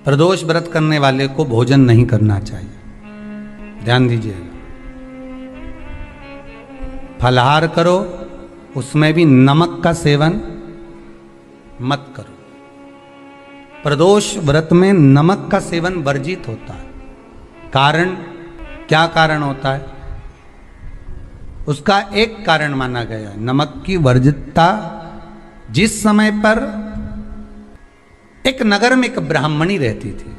प्रदोष व्रत करने वाले को भोजन नहीं करना चाहिए, ध्यान दीजिएगा। फलाहार करो, उसमें भी नमक का सेवन मत करो। प्रदोष व्रत में नमक का सेवन वर्जित होता है। कारण, क्या कारण होता है? उसका एक कारण माना गया है, नमक की वर्जितता। जिस समय पर एक नगर में एक ब्राह्मणी रहती थी,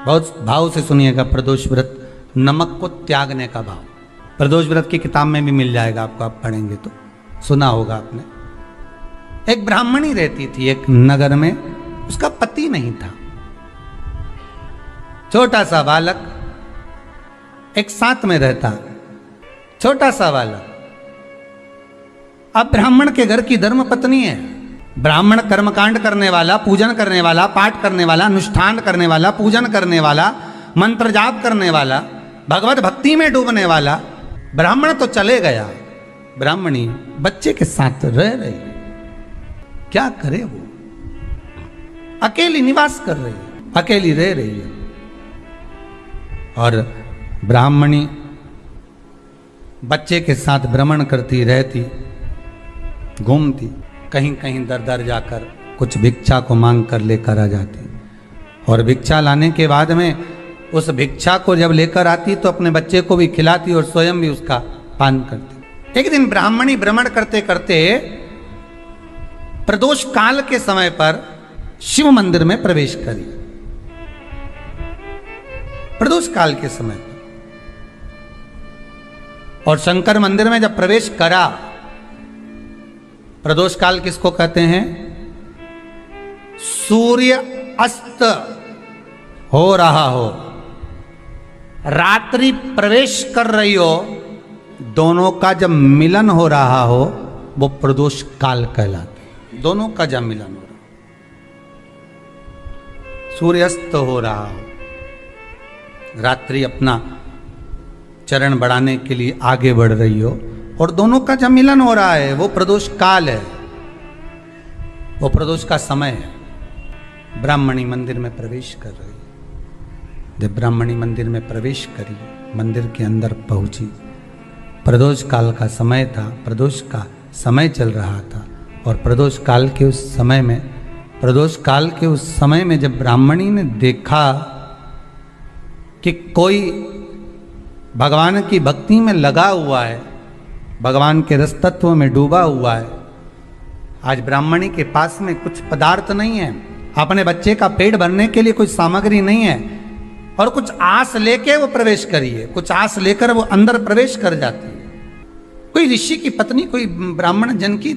बहुत भाव से सुनिएगा, प्रदोष व्रत, नमक को त्यागने का भाव। प्रदोष व्रत की किताब में भी मिल जाएगा आपको, आप पढ़ेंगे तो सुना होगा आपने। एक ब्राह्मणी रहती थी एक नगर में, उसका पति नहीं था, छोटा सा बालक एक साथ में रहता, छोटा सा बालक। अब ब्राह्मण के घर की धर्म पत्नी है, ब्राह्मण कर्मकांड करने वाला, पूजन करने वाला, पाठ करने वाला, अनुष्ठान करने वाला, पूजन करने वाला, मंत्र जाप करने वाला, भगवत भक्ति में डूबने वाला। ब्राह्मण तो चले गया, ब्राह्मणी बच्चे के साथ रह रही, क्या करे वो? अकेली निवास कर रही है, अकेली रह रही है। और ब्राह्मणी बच्चे के साथ भ्रमण करती रहती, घूमती, कहीं कहीं दर दर जाकर कुछ भिक्षा को मांग कर लेकर आ जाती। और भिक्षा लाने के बाद में उस भिक्षा को जब लेकर आती तो अपने बच्चे को भी खिलाती और स्वयं भी उसका पान करती। एक दिन ब्राह्मणी भ्रमण करते करते प्रदोष काल के समय पर शिव मंदिर में प्रवेश करी। प्रदोष काल के समय पर, और शंकर मंदिर में जब प्रवेश करा, प्रदोष काल किसको कहते हैं? सूर्य अस्त हो रहा हो, रात्रि प्रवेश कर रही हो, दोनों का जब मिलन हो रहा हो वो प्रदोष काल कहलाता है। दोनों का जब मिलन हो रहा, सूर्यास्त हो रहा हो, रात्रि अपना चरण बढ़ाने के लिए आगे बढ़ रही हो, और दोनों का जब मिलन हो रहा है वो प्रदोष काल है, वो प्रदोष का समय है। ब्राह्मणी मंदिर में प्रवेश कर रही, जब ब्राह्मणी मंदिर में प्रवेश करी, मंदिर के अंदर पहुंची, प्रदोष काल का समय था, प्रदोष का समय चल रहा था। और प्रदोष काल के उस समय में जब ब्राह्मणी ने देखा कि कोई भगवान की भक्ति में लगा हुआ है, भगवान के रस तत्व में डूबा हुआ है, आज ब्राह्मणी के पास में कुछ पदार्थ नहीं है, अपने बच्चे का पेट भरने के लिए कोई सामग्री नहीं है, और कुछ आस लेके वो प्रवेश करिए, कुछ आस लेकर वो अंदर प्रवेश कर जाती है। कोई ऋषि की पत्नी, कोई ब्राह्मण जन की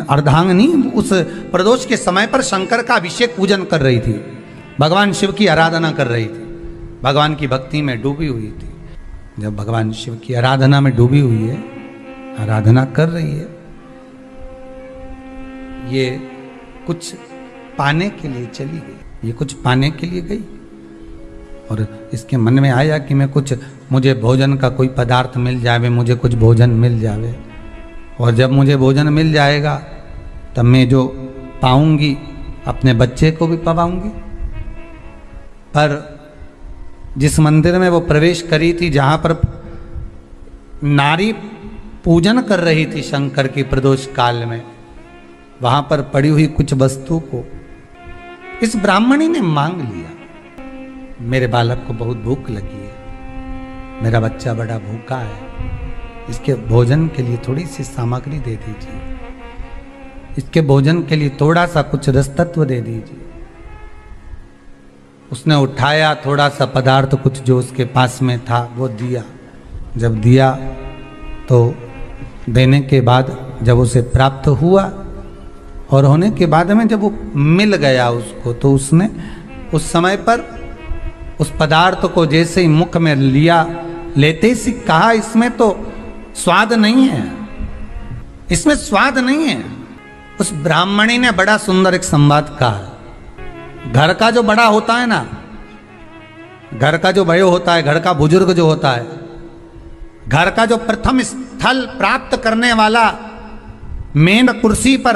अर्धांगिनी उस प्रदोष के समय पर शंकर का अभिषेक पूजन कर रही थी, भगवान शिव की आराधना कर रही थी, भगवान की भक्ति में डूबी हुई थी। जब भगवान शिव की आराधना में डूबी हुई है, आराधना कर रही है, ये कुछ पाने के लिए चली गई, ये कुछ पाने के लिए गई, और इसके मन में आया कि मुझे भोजन का कोई पदार्थ मिल जावे, मुझे कुछ भोजन मिल जावे, और जब मुझे भोजन मिल जाएगा तब मैं जो पाऊंगी अपने बच्चे को भी पाऊंगी। पर जिस मंदिर में वो प्रवेश करी थी, जहाँ पर नारी पूजन कर रही थी शंकर की प्रदोष काल में, वहाँ पर पड़ी हुई कुछ वस्तु को इस ब्राह्मणी ने मांग लिया। मेरे बालक को बहुत भूख लगी है, मेरा बच्चा बड़ा भूखा है, इसके भोजन के लिए थोड़ी सी सामग्री दे दीजिए, इसके भोजन के लिए थोड़ा सा कुछ रस तत्व दे दीजिए। उसने उठाया थोड़ा सा पदार्थ, कुछ जो उसके पास में था वो दिया। जब दिया तो देने के बाद जब उसे प्राप्त हुआ, और होने के बाद में जब वो मिल गया उसको, तो उसने उस समय पर उस पदार्थ को जैसे ही मुख में लिया, लेते ही कहा, इसमें तो स्वाद नहीं है, इसमें स्वाद नहीं है। उस ब्राह्मणी ने बड़ा सुंदर एक संवाद कहा। घर का जो बड़ा होता है ना, घर का जो बड़े होता है, घर का बुजुर्ग जो होता है, घर का जो प्रथम स्थल प्राप्त करने वाला, मेन कुर्सी पर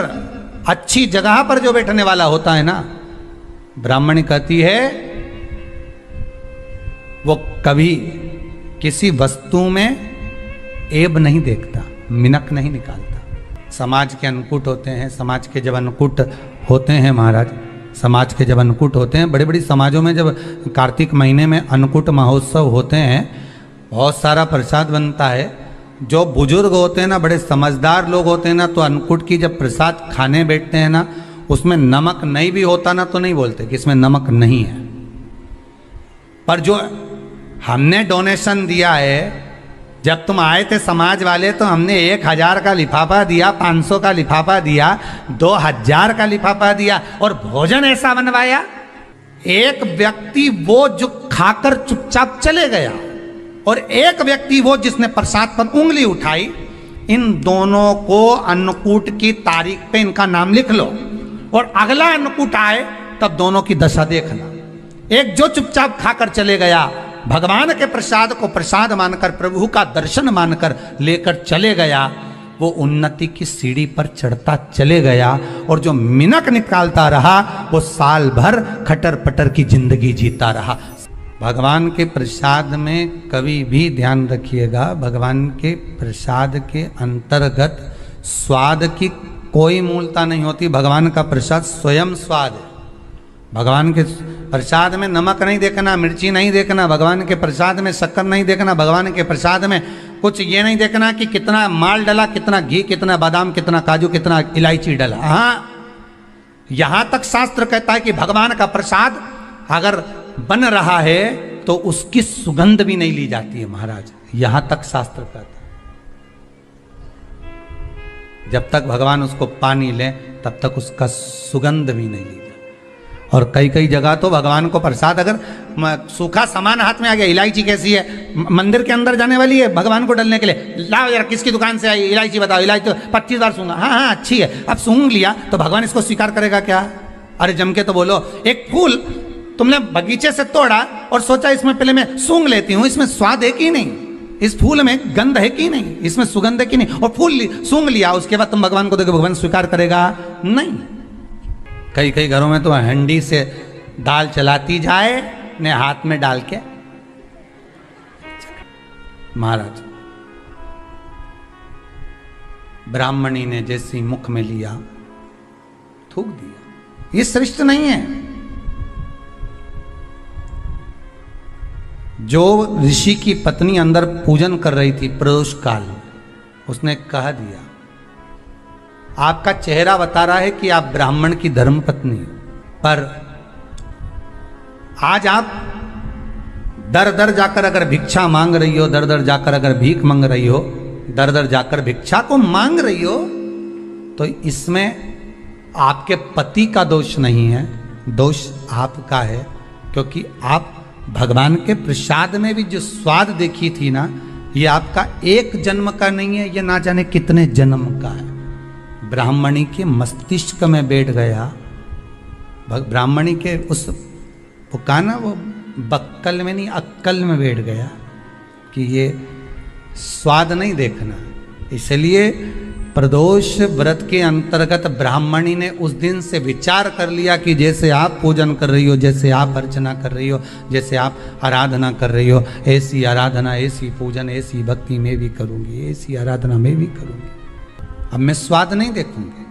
अच्छी जगह पर जो बैठने वाला होता है ना, ब्राह्मणी कहती है वो कभी किसी वस्तु में ऐब नहीं देखता, मिनक नहीं निकालता। समाज के अन्नकूट होते हैं, समाज के जब अन्नकूट होते हैं महाराज, समाज के जब अन्नकूट होते हैं, बड़े बड़ी समाजों में जब कार्तिक महीने में अन्नकूट महोत्सव होते हैं, बहुत सारा प्रसाद बनता है। जो बुजुर्ग होते हैं ना, बड़े समझदार लोग होते हैं ना, तो अन्नकूट की जब प्रसाद खाने बैठते हैं ना, उसमें नमक नहीं भी होता ना तो नहीं बोलते कि इसमें नमक नहीं है। पर जो हमने डोनेशन दिया है, जब तुम आए थे समाज वाले तो हमने 1000 का लिफाफा दिया, 500 का लिफाफा दिया, 2000 का लिफाफा दिया और भोजन ऐसा बनवाया। एक व्यक्ति वो जो खाकर चुपचाप चले गया और एक व्यक्ति वो जिसने प्रसाद पर उंगली उठाई। इन दोनों को अन्नकूट की तारीख पे इनका नाम लिख लो और अगला अन्नकूट आए तब दोनों की दशा देखना। एक जो चुपचाप खाकर चले गया, भगवान के प्रसाद को प्रसाद मानकर, प्रभु का दर्शन मानकर लेकर चले गया, वो उन्नति की सीढ़ी पर चढ़ता चले गया। और जो मिनक निकालता रहा वो साल भर खटर पटर की जिंदगी जीता रहा। भगवान के प्रसाद में कभी भी ध्यान रखिएगा, भगवान के प्रसाद के अंतर्गत स्वाद की कोई मूलता नहीं होती। भगवान का प्रसाद स्वयं स्वाद है। भगवान के प्रसाद में नमक नहीं देखना, मिर्ची नहीं देखना, भगवान के प्रसाद में शक्कर नहीं देखना, भगवान के प्रसाद में कुछ ये नहीं देखना कि कितना माल डला, कितना घी, कितना बादाम, कितना काजू, कितना इलायची डला। हाँ, यहां तक शास्त्र कहता है कि भगवान का प्रसाद अगर बन रहा है तो उसकी सुगंध भी नहीं ली जाती है महाराज। यहां तक शास्त्र कहता है। जब तक भगवान उसको पानी ले तब तक उसका सुगंध भी नहीं ली। और कई कई जगह तो भगवान को प्रसाद अगर सूखा सामान हाथ में आ गया, इलायची कैसी है, मंदिर के अंदर जाने वाली है भगवान को डलने के लिए, लाओ यार किसकी दुकान से आई इलायची बताओ, इलायची तो 25 बार सूंघा, हाँ हाँ अच्छी है, अब सूंघ लिया तो भगवान इसको स्वीकार करेगा क्या? अरे जम के तो बोलो। एक फूल तुमने बगीचे से तोड़ा और सोचा इसमें पहले मैं सूंघ लेती हूँ, इसमें स्वाद है कि नहीं, इस फूल में गंध है कि नहीं, इसमें सुगंध है कि नहीं, और फूल सूंघ लिया, उसके बाद तुम भगवान को देखो, भगवान स्वीकार करेगा नहीं। कई कई घरों में तो हंडी से दाल चलाती जाए ने हाथ में डाल के। महाराज ब्राह्मणी ने जैसी मुख में लिया थूक दिया। ये श्रेष्ठ नहीं है। जो ऋषि की पत्नी अंदर पूजन कर रही थी प्रदोष काल, उसने कह दिया, आपका चेहरा बता रहा है कि आप ब्राह्मण की धर्मपत्नी, पर आज आप दर दर जाकर अगर भिक्षा मांग रही हो, दर दर जाकर अगर भीख मांग रही हो, दर दर जाकर भिक्षा को मांग रही हो, तो इसमें आपके पति का दोष नहीं है, दोष आपका है। क्योंकि आप भगवान के प्रसाद में भी जो स्वाद देखी थी ना, ये आपका एक जन्म का नहीं है, ये ना जाने कितने जन्म का है। ब्राह्मणी के मस्तिष्क में बैठ गया, ब्राह्मणी के उस वो कहा ना, वो बक्कल में नहीं अक्कल में बैठ गया कि ये स्वाद नहीं देखना। इसलिए प्रदोष व्रत के अंतर्गत ब्राह्मणी ने उस दिन से विचार कर लिया कि जैसे आप पूजन कर रही हो, जैसे आप अर्चना कर रही हो, जैसे आप आराधना कर रही हो, ऐसी आराधना, ऐसी पूजन, ऐसी भक्ति मैं भी करूंगी, ऐसी आराधना मैं भी करूंगी। अब मैं स्वाद नहीं देखूंगी।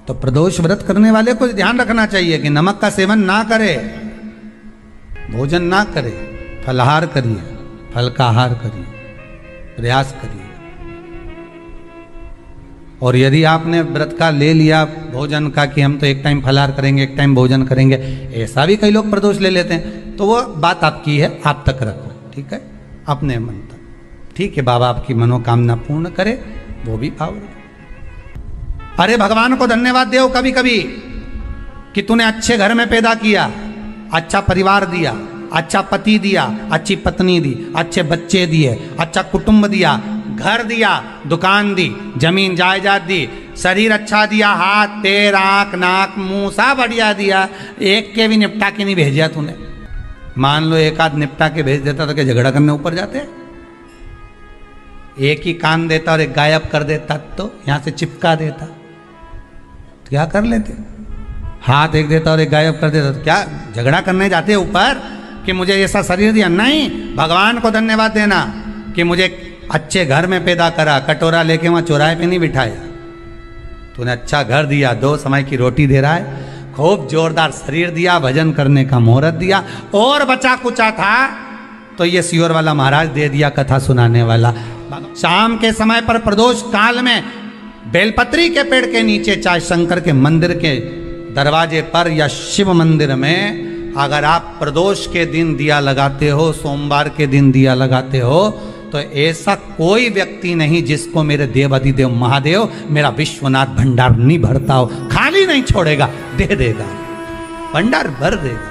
तो प्रदोष व्रत करने वाले को ध्यान रखना चाहिए कि नमक का सेवन ना करे, भोजन ना करे, फलाहार करिए, फल का आहार करिए, प्रयास करिए। और यदि आपने व्रत का ले लिया भोजन का कि हम तो एक टाइम फलाहार करेंगे, एक टाइम भोजन करेंगे, ऐसा भी कई लोग प्रदोष ले लेते हैं, तो वो बात आपकी है, आप तक रखो, ठीक है, अपने मन तक। ठीक है, बाबा आपकी मनोकामना पूर्ण करे, वो भी भाव रखे। अरे भगवान को धन्यवाद दो कभी कभी कि तूने अच्छे घर में पैदा किया, अच्छा परिवार दिया, अच्छा पति दिया, अच्छी पत्नी दी, अच्छे बच्चे दिए, अच्छा कुटुंब दिया, घर दिया, दुकान दी, जमीन जायदाद दी, शरीर अच्छा दिया, हाथ पैर आंख नाक मुंह सब बढ़िया दिया, एक के भी निपटा के नहीं भेजा तूने। मान लो एक आध निपटा के भेज देता तो क्या झगड़ा करने ऊपर जाते? एक ही कान देता और एक गायब कर देता तो यहां से चिपका देता, क्या कर लेते? हाथ एक देता और एक गायब कर देता। तो क्या झगड़ा करने जाते ऊपर कि मुझे ऐसा शरीर दिया? नहीं, भगवान को धन्यवाद देना कि मुझे अच्छे घर में पैदा करा, कटोरा लेके वहां चौराहे पे नहीं बिठाया। तूने अच्छा घर दिया, 2 समय की रोटी दे रहा है, खूब जोरदार शरीर दिया, भजन करने का मुहूर्त दिया, और बचा कुचा था तो ये सियोर वाला महाराज दे दिया, कथा सुनाने वाला। शाम के समय पर प्रदोष काल में बेलपत्री के पेड़ के नीचे, चाहे शंकर के मंदिर के दरवाजे पर या शिव मंदिर में, अगर आप प्रदोष के दिन दिया लगाते हो, सोमवार के दिन दिया लगाते हो, तो ऐसा कोई व्यक्ति नहीं जिसको मेरे देव अधिदेव महादेव मेरा विश्वनाथ भंडार नहीं भरता हो। खाली नहीं छोड़ेगा, दे देगा, भंडार भर देगा,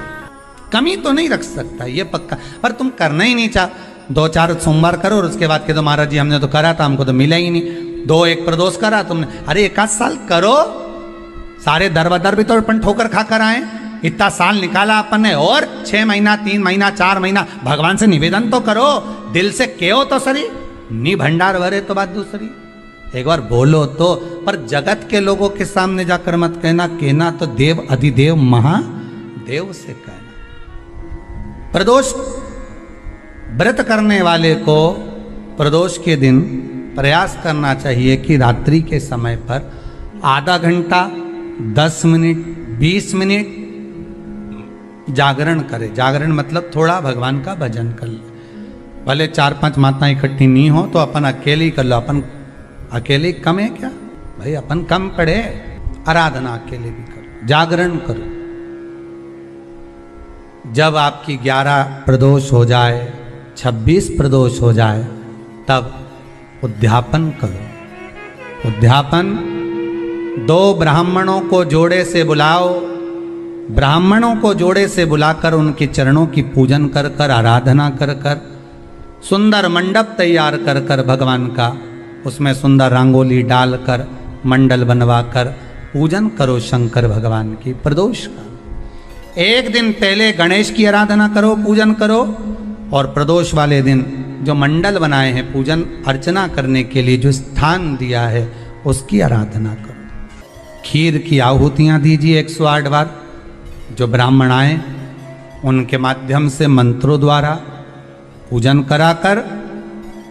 कमी तो नहीं रख सकता, ये पक्का। पर तुम करना ही नहीं चाह, 2-4 सोमवार करो और उसके बाद के तो महाराज जी हमने तो करा था, हमको तो मिला ही नहीं। 2-1 प्रदोष करा तुमने, अरे 1 साल करो, सारे दरबदर भी तो अपन ठोकर खा कर आए, इतना साल निकाला अपन ने, और 6 महीना 3 महीना 4 महीना भगवान से निवेदन तो करो, दिल से कहो तो सरी, नी भंडार भरे तो बात दूसरी, एक बार बोलो तो। पर जगत के लोगों के सामने जाकर मत कहना, कहना तो देव अधिदेव महादेव से कहना। प्रदोष व्रत करने वाले को प्रदोष के दिन प्रयास करना चाहिए कि रात्रि के समय पर आधा घंटा, 10 मिनट, 20 मिनट जागरण करे। जागरण मतलब थोड़ा भगवान का भजन कर ले। भले 4-5 माताएं इकट्ठी नहीं हो तो अपन अकेले ही कर लो। अपन अकेले कम है क्या भाई? अपन कम पड़े, आराधना अकेले भी करो, जागरण करो। जब आपकी 11 प्रदोष हो जाए, 26 प्रदोष हो जाए, तब उद्यापन करो। उद्यापन 2 ब्राह्मणों को जोड़े से बुलाओ, ब्राह्मणों को जोड़े से बुलाकर उनके चरणों की पूजन कर कर, आराधना कर कर, सुंदर मंडप तैयार कर कर भगवान का, उसमें सुंदर रंगोली डालकर, मंडल बनवाकर पूजन करो शंकर भगवान की प्रदोष का। एक दिन पहले गणेश की आराधना करो, पूजन करो, और प्रदोष वाले दिन जो मंडल बनाए हैं पूजन अर्चना करने के लिए, जो स्थान दिया है, उसकी आराधना करो। खीर की आहुतियाँ दीजिए 108 बार। जो ब्राह्मण आए उनके माध्यम से मंत्रों द्वारा पूजन कराकर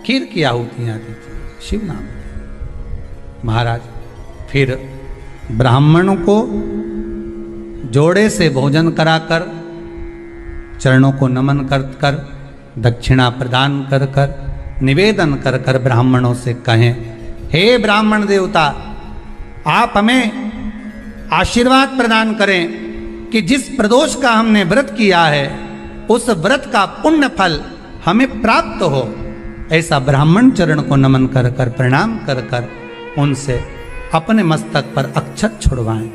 खीर की आहुतियाँ दीजिए शिव नाम महाराज। फिर ब्राह्मणों को जोड़े से भोजन कराकर, चरणों को नमन कर कर, दक्षिणा प्रदान कर कर, निवेदन कर कर ब्राह्मणों से कहें, हे ब्राह्मण देवता, आप हमें आशीर्वाद प्रदान करें कि जिस प्रदोष का हमने व्रत किया है उस व्रत का पुण्य फल हमें प्राप्त हो। ऐसा ब्राह्मण चरण को नमन कर कर, प्रणाम कर कर उनसे अपने मस्तक पर अक्षत छुड़वाएं।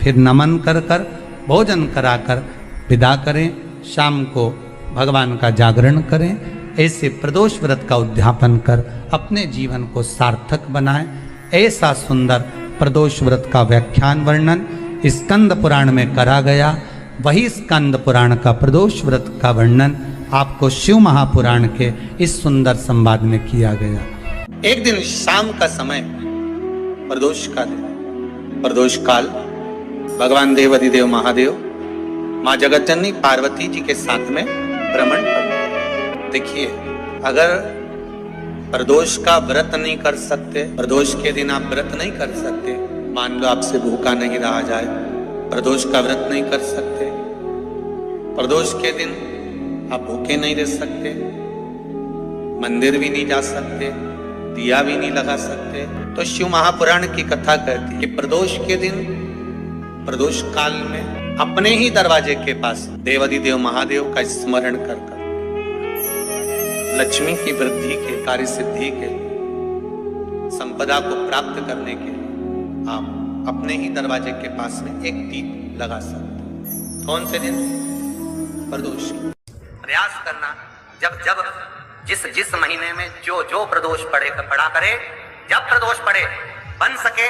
फिर नमन कर कर, भोजन कराकर विदा करें। शाम को भगवान का जागरण करें। ऐसे प्रदोष व्रत का उद्यापन कर अपने जीवन को सार्थक बनाएं। ऐसा सुंदर प्रदोष व्रत का व्याख्यान वर्णन स्कंद पुराण में करा गया। वही स्कंद पुराण का प्रदोष व्रत का वर्णन आपको शिव महापुराण के इस सुंदर संवाद में किया गया। एक दिन शाम का समय, प्रदोष का दिन, प्रदोष काल, भगवान देव अधिदेव महादेव माँ जगतजननी पार्वती जी के साथ में भ्रमण कर। देखिए, अगर प्रदोष का व्रत नहीं कर सकते, प्रदोष के दिन आप व्रत नहीं कर सकते, मान लो आपसे भूखा नहीं रहा जाए, प्रदोष का व्रत नहीं कर सकते, प्रदोष के दिन आप भूखे नहीं रह सकते, मंदिर भी नहीं जा सकते, दिया भी नहीं लगा सकते, तो शिव महापुराण की कथा कहती है कि प्रदोष के दिन, प्रदोष काल में अपने ही दरवाजे के पास देवाधिदेव महादेव का स्मरण कर कर लक्ष्मी की वृद्धि के, कार्य सिद्धि के, संपदा को प्राप्त करने के लिए आप अपने ही दरवाजे के पास में एक दीप लगा सकते हैं। कौन से दिन? प्रदोष। प्रयास करना, जब जब जिस महीने में जो प्रदोष पड़ा करे, जब प्रदोष पड़े, बन सके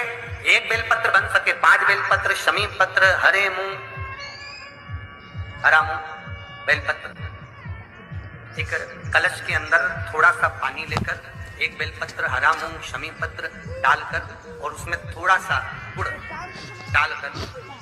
1 बेलपत्र, बन सके 5 बेलपत्र, शमी पत्र, हरा मूंग बेलपत्र, एक कलश के अंदर थोड़ा सा पानी लेकर 1 बेलपत्र, हरा मूंग, शमी पत्र डालकर और उसमें थोड़ा सा गुड़ डालकर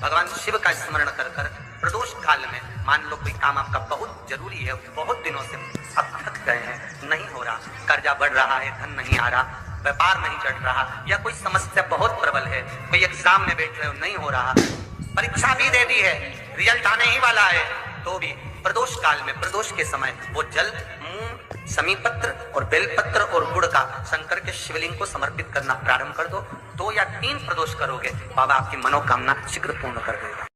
भगवान शिव का स्मरण कर कर प्रदोष काल में मान लो कोई काम आपका बहुत जरूरी है, बहुत दिनों से अब थक गए हैं, नहीं हो रहा, कर्जा बढ़ रहा है, धन नहीं आ रहा, व्यापार नहीं चढ़ रहा, या कोई समस्या बहुत प्रबल है, कोई एग्जाम में बैठ रहे हो नहीं हो रहा, परीक्षा भी दे दी है, रिजल्ट आने ही वाला है, तो भी प्रदोष काल में प्रदोष के समय वो जल मूंग समीपत्र और बेलपत्र और गुड़ का शंकर के शिवलिंग को समर्पित करना प्रारंभ कर दो। 2 या 3 प्रदोष करोगे, बाबा आपकी मनोकामना शीघ्र पूर्ण कर देगा।